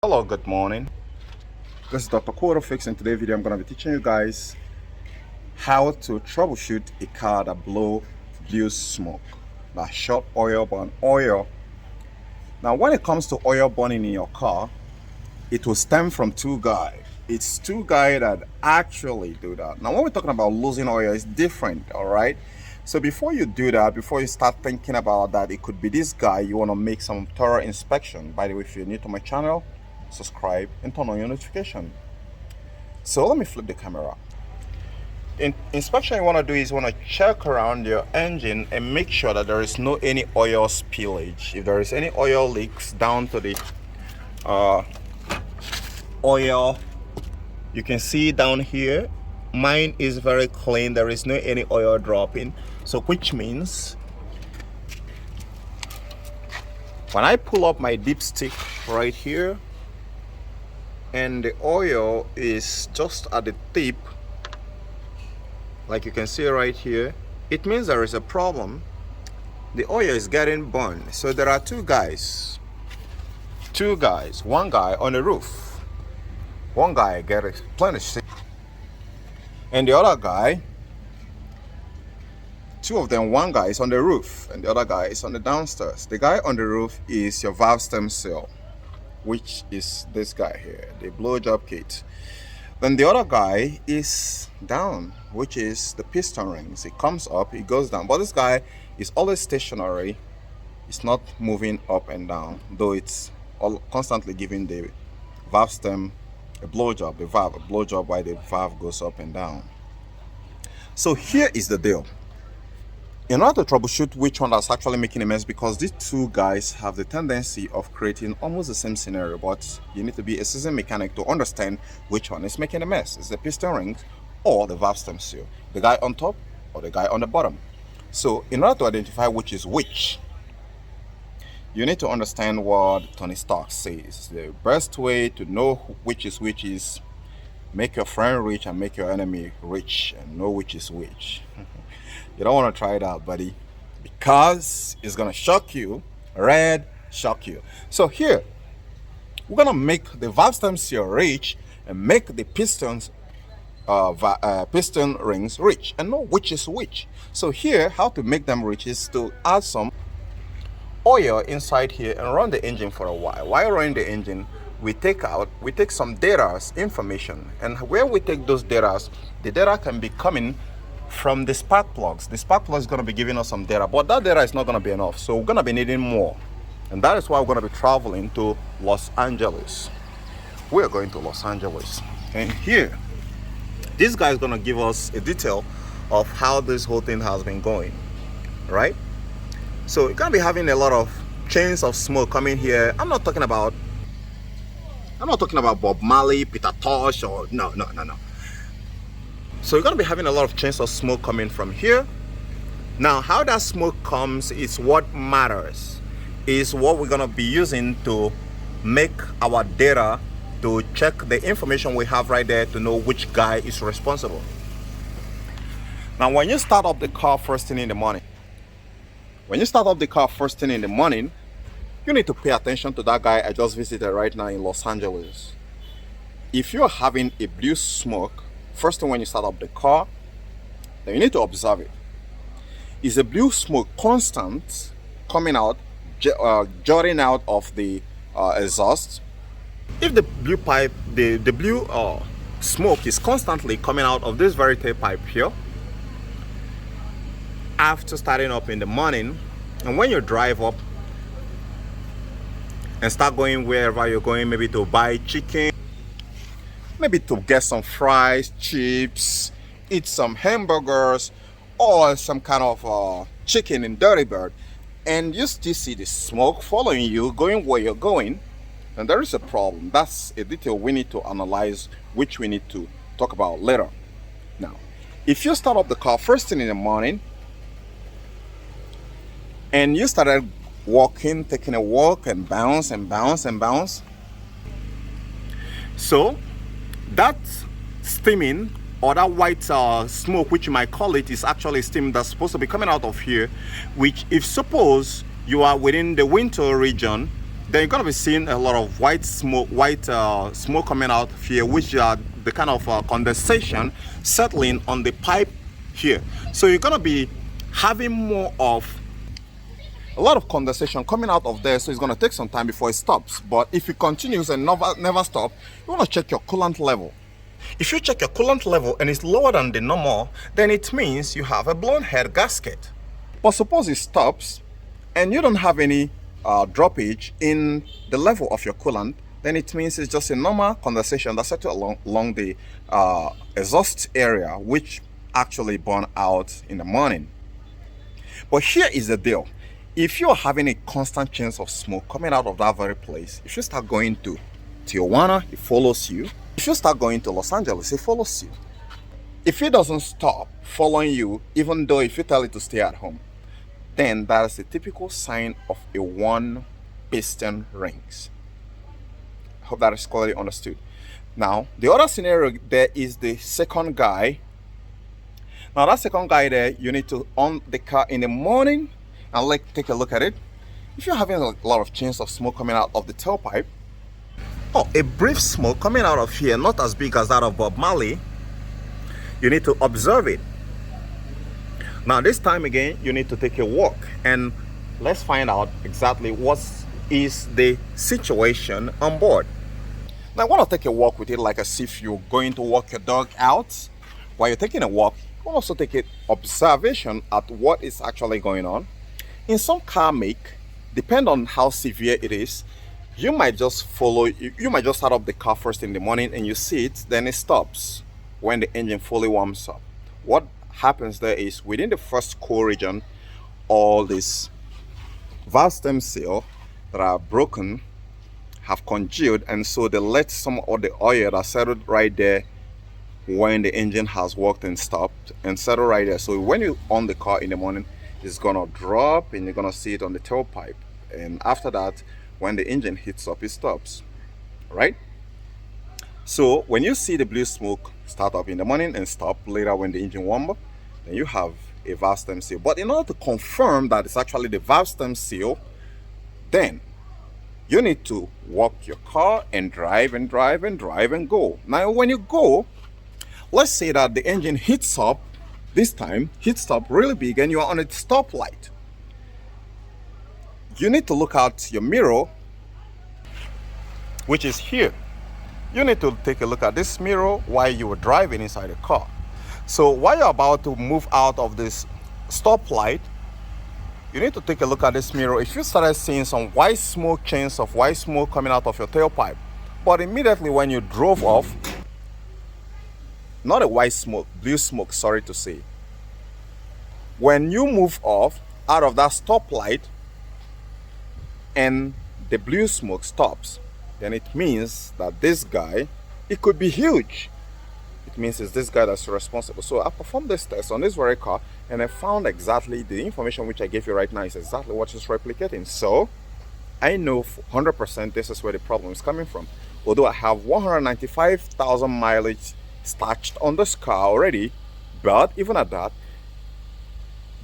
Hello, good morning. This is Dr. Quarter Fix. In today's video, I'm going to be teaching you guys how to troubleshoot a car that blew smoke, that short oil burn oil. Now, when it comes to oil burning in your car, it will stem from two guys. It's two guys that actually do that. Now, when we're talking about losing oil, it's different, all right? So before you do that, before you start thinking about that, it could be this guy, you want to make some thorough inspection. By the way, if you're new to my channel, subscribe and turn on your notification. So let me flip the camera. In inspection, you want to do is you want to check around your engine and make sure that there is no any oil spillage. If there is any oil leaks down to the oil, you can see down here, mine is very clean. There is no any oil dropping, so which means when I pull up my dipstick right here and the oil is just at the tip, like you can see right here, it means there is a problem. The oil is getting burned. So there are two guys, one guy on the roof, one guy get replenished, and the other guy, two of them, one guy is on the roof and the other guy is on the downstairs. The guy on the roof is your valve stem seal, which is this guy here, the blowjob kit. Then the other guy is down, which is the piston rings. It comes up, it goes down, but this guy is always stationary. It's not moving up and down, though it's constantly giving the valve stem a blowjob, the valve a blowjob while the valve goes up and down. So here is the deal. In order to troubleshoot which one that's actually making a mess, because these two guys have the tendency of creating almost the same scenario, but you need to be a seasoned mechanic to understand which one is making a mess. Is the piston rings or the valve stem seal? The guy on top or the guy on the bottom? So in order to identify which is which, you need to understand what Tony Stark says. The best way to know which is make your friend rich and make your enemy rich, and know which is which. You don't want to try it out, buddy, because it's going to shock you. Red shock you. So here, we're going to make the valve stem seal rich and make the piston rings rich and know which is which. So here, how to make them rich is to add some oil inside here and run the engine for a while. While running the engine, we take some data information, and where we take those data, the data can be coming from the spark plugs. The spark plug is going to be giving us some data, but that data is not going to be enough, so we're going to be needing more, and that is why we're going to be traveling to Los Angeles. We're going to Los Angeles, and here this guy is going to give us a detail of how this whole thing has been going, right? So you're going to be having a lot of chains of smoke coming here. I'm not talking about Bob Marley, Peter Tosh, or no. So you're going to be having a lot of chains of smoke coming from here. Now, how that smoke comes is what matters, is what we're going to be using to make our data, to check the information we have right there to know which guy is responsible. Now, when you start up the car first thing in the morning, you need to pay attention to that guy I just visited right now in Los Angeles. If you're having a blue smoke, first thing when you start up the car, then you need to observe it. Is the blue smoke constant coming out, jutting out of the exhaust? If the blue pipe, the blue smoke is constantly coming out of this very tailpipe here, after starting up in the morning, and when you drive up and start going wherever you're going, maybe to buy chicken, maybe to get some fries, chips, eat some hamburgers, or some kind of chicken in Dirty Bird, and you still see the smoke following you, going where you're going, then there is a problem. That's a detail we need to analyze, which we need to talk about later. Now, if you start up the car first thing in the morning, and you started walking, taking a walk, and bounce, so that steaming, or that white smoke, which you might call it, is actually steam that's supposed to be coming out of here, which, if suppose you are within the winter region, then you're gonna be seeing a lot of white smoke coming out here, which are the kind of condensation settling on the pipe here. So you're gonna be having more of a lot of condensation coming out of there, so it's gonna take some time before it stops. But if it continues and never stop, you wanna check your coolant level. If you check your coolant level and it's lower than the normal, then it means you have a blown head gasket. But suppose it stops and you don't have any droppage in the level of your coolant, then it means it's just a normal condensation that's settled along the exhaust area, which actually burn out in the morning. But here is the deal. If you're having a constant chance of smoke coming out of that very place, if you start going to Tijuana, it follows you. If you start going to Los Angeles, it follows you. If it doesn't stop following you, even though if you tell it to stay at home, then that is a typical sign of a one piston rings. I hope that is clearly understood. Now, the other scenario there is the second guy. Now, that second guy there, you need to on the car in the morning and take a look at it. If you're having a lot of chance of smoke coming out of the tailpipe, or a brief smoke coming out of here, not as big as that of Bob Marley, you need to observe it. Now, this time again, you need to take a walk and let's find out exactly what is the situation on board. Now, I want to take a walk with it like as if you're going to walk your dog out. While you're taking a walk, you can also take an observation at what is actually going on. In some car make, depend on how severe it is, you might just start up the car first in the morning and you see it, then it stops when the engine fully warms up. What happens there is within the first core region, all these valve stem seal that are broken have congealed, and so they let some of the oil that settled right there when the engine has worked and stopped and settle right there. So when you on the car in the morning, it's gonna drop and you're gonna see it on the tailpipe, and after that, when the engine heats up, it stops, right? So when you see the blue smoke start up in the morning and stop later when the engine warms up, then you have a valve stem seal. But in order to confirm that it's actually the valve stem seal, then you need to walk your car and drive and drive and drive and go. Now when you go, let's say that the engine heats up, this time heats up really big and you are on a stoplight. You need to look at your mirror, which is here. You need to take a look at this mirror while you were driving inside the car. So while you're about to move out of this stoplight, you need to take a look at this mirror. If you started seeing some white smoke, chains of white smoke coming out of your tailpipe, but immediately when you drove off, not a white smoke, blue smoke, sorry to say, when you move off out of that stoplight and the blue smoke stops, then it means that this guy, it could be huge. It means it's this guy that's responsible. So I performed this test on this very car and I found exactly the information which I gave you right now is exactly what is replicating. So I know 100% this is where the problem is coming from. Although I have 195,000 mileage stashed on this car already, but even at that,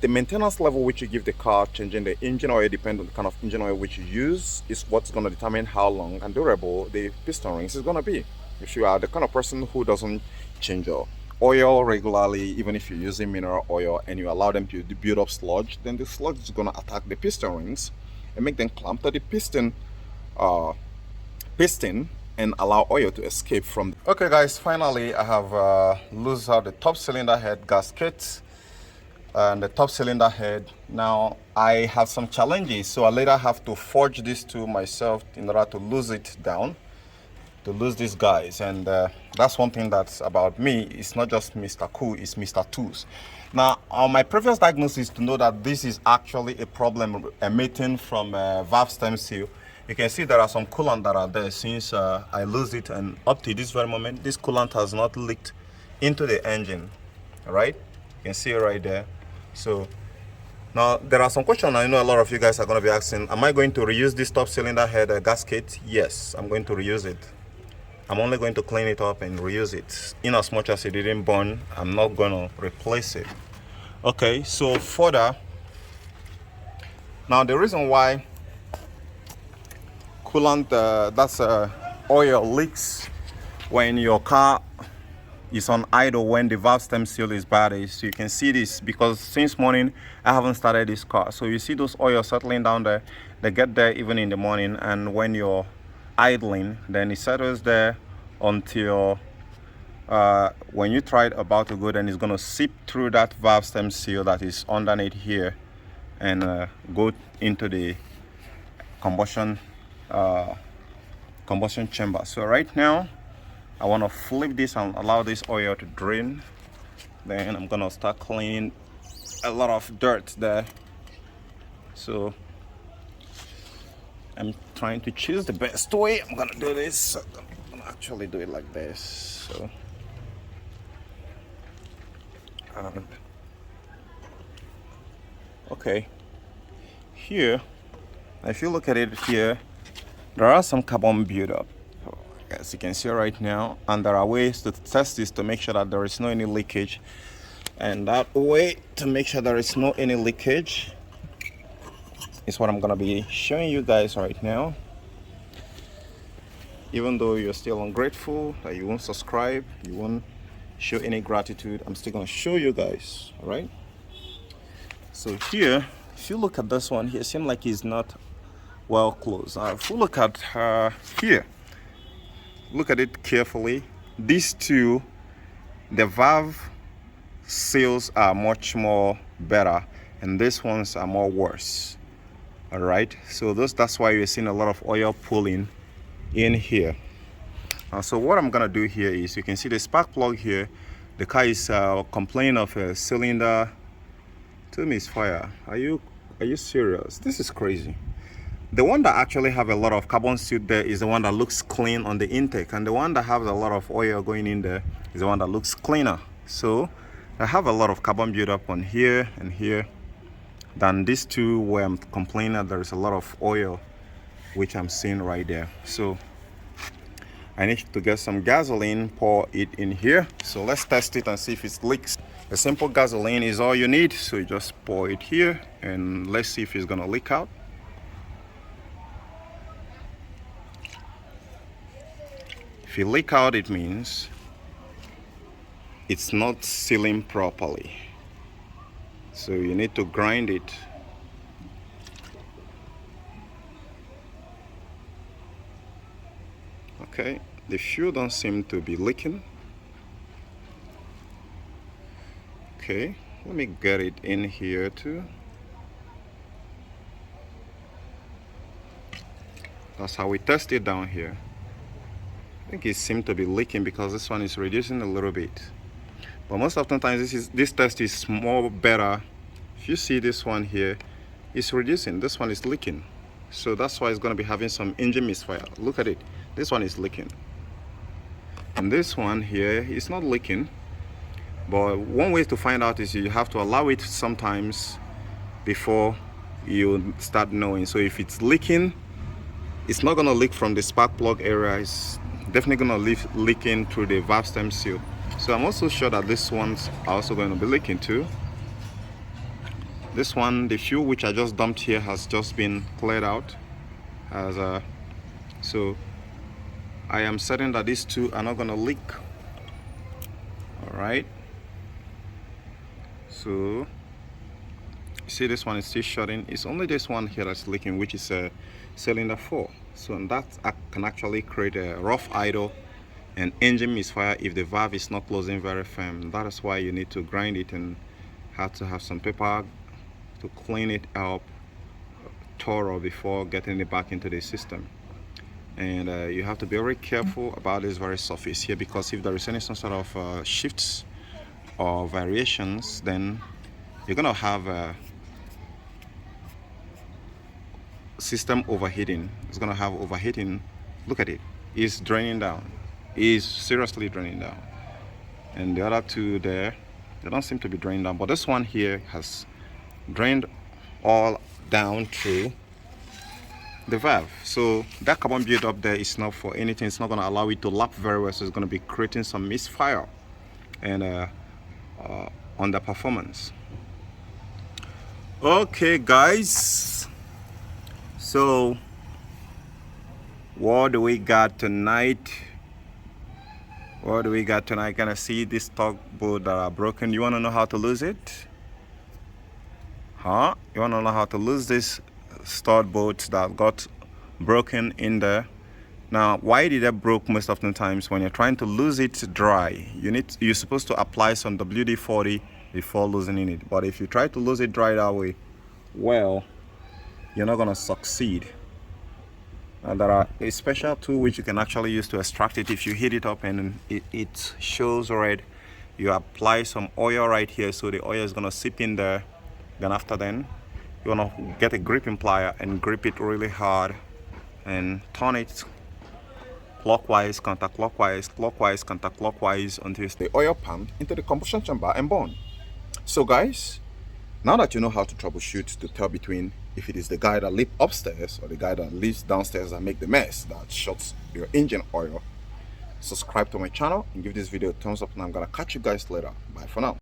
the maintenance level which you give the car, changing the engine oil, depending on the kind of engine oil which you use, is what's going to determine how long and durable the piston rings is going to be. If you are the kind of person who doesn't change your oil regularly, even if you're using mineral oil and you allow them to build up sludge, then the sludge is going to attack the piston rings and make them clamp to the piston and allow oil to escape from. Okay guys, finally I have loosened out the top cylinder head gasket and the top cylinder head. Now I have some challenges, so I later have to forge these two myself in order to lose it down, to lose these guys. And that's one thing that's about me. It's not just Mr. Cool, it's Mr. Tools. Now on my previous diagnosis, to know that this is actually a problem emitting from valve stem seal, you can see there are some coolant that are there since I lose it, and up to this very moment this coolant has not leaked into the engine. All right, you can see it right there. So now there are some questions I know a lot of you guys are going to be asking. Am I going to reuse this top cylinder head gasket? Yes, I'm going to reuse it. I'm only going to clean it up and reuse it. In as much as it didn't burn, I'm not going to replace it. Okay, so further, now the reason why coolant, that's oil leaks when your car is on idle, when the valve stem seal is bad. So you can see this because since morning I haven't started this car. So you see those oil settling down there. They get there even in the morning, and when you're idling, then it settles there until when you try it about to go, then it's going to seep through that valve stem seal that is underneath here and go into the combustion chamber. So right now I want to flip this and allow this oil to drain. Then I'm gonna start cleaning a lot of dirt there. So I'm trying to choose the best way. I'm gonna do this. I'm gonna actually do it like this. So okay, here, if you look at it here, there are some carbon buildup, as you can see right now, and there are ways to test this to make sure that there is no any leakage. And that way to make sure there is no any leakage is what I'm gonna be showing you guys right now. Even though you're still ungrateful, that you won't subscribe, you won't show any gratitude, I'm still gonna show you guys. All right, so here, if you look at this one here, it seems like it's not well closed. If you look at here, look at it carefully. These two, the valve seals are much more better, and these ones are more worse. All right, so that's why you're seeing a lot of oil pulling in here. So what I'm gonna do here is, you can see the spark plug here. The car is complaining of a cylinder to misfire. Are you serious? This is crazy. The one that actually have a lot of carbon suit there is the one that looks clean on the intake, and the one that has a lot of oil going in there is the one that looks cleaner. So I have a lot of carbon buildup on here and here than these two where I'm complaining that there is a lot of oil, which I'm seeing right there. So I need to get some gasoline, pour it in here. So let's test it and see if it leaks. A simple gasoline is all you need, so you just pour it here and let's see if it's gonna leak out. If you leak out, it means it's not sealing properly. So you need to grind it. Okay, the fuel don't seem to be leaking. Okay, let me get it in here too. That's how we test it down here. I think it seems to be leaking because this one is reducing a little bit. But most often times this test is more better. If you see this one here, it's reducing. This one is leaking. So that's why it's going to be having some engine misfire. Look at it. This one is leaking. And this one here is not leaking. But one way to find out is you have to allow it sometimes before you start knowing. So if it's leaking, it's not going to leak from the spark plug area. It's definitely going to leak in through the valve stem seal. So I'm also sure that these ones are also going to be leaking too. This one, the fuel which I just dumped here has just been cleared out. So I am certain that these two are not going to leak. All right. So see, this one is still shutting. It's only this one here that's leaking, which is a cylinder 4. So that can actually create a rough idle and engine misfire if the valve is not closing very firm. That is why you need to grind it and have to have some paper to clean it up thorough before getting it back into the system. And you have to be very careful about this very surface here, because if there is any some sort of shifts or variations, then you're gonna have system overheating. It's gonna have overheating. Look at it, it's draining down. It's seriously draining down. And the other two there, they don't seem to be draining down, but this one here has drained all down through the valve. So that carbon buildup there is not for anything. It's not going to allow it to lap very well, so it's going to be creating some misfire and underperformance. Okay guys, so What do we got tonight? What do we got tonight? Gonna see this tugboat that are broken. You wanna know how to lose it? Huh? You wanna know how to lose this stud boat that got broken in there? Now, why did that broke most of the times? When you're trying to lose it dry, you're supposed to apply some WD-40 before loosening it. But if you try to lose it dry that way, well, you're not gonna succeed. And there are a special tool which you can actually use to extract it. If you heat it up and it shows red, you apply some oil right here, so the oil is gonna seep in there. Then after then, you wanna get a gripping plier and grip it really hard and turn it clockwise, counterclockwise, clockwise, counterclockwise until the oil pump into the combustion chamber and burn. So guys, now that you know how to troubleshoot to tell between if it is the guy that lives upstairs or the guy that lives downstairs and make the mess that shuts your engine oil, subscribe to my channel and give this video a thumbs up, and I'm gonna catch you guys later. Bye for now.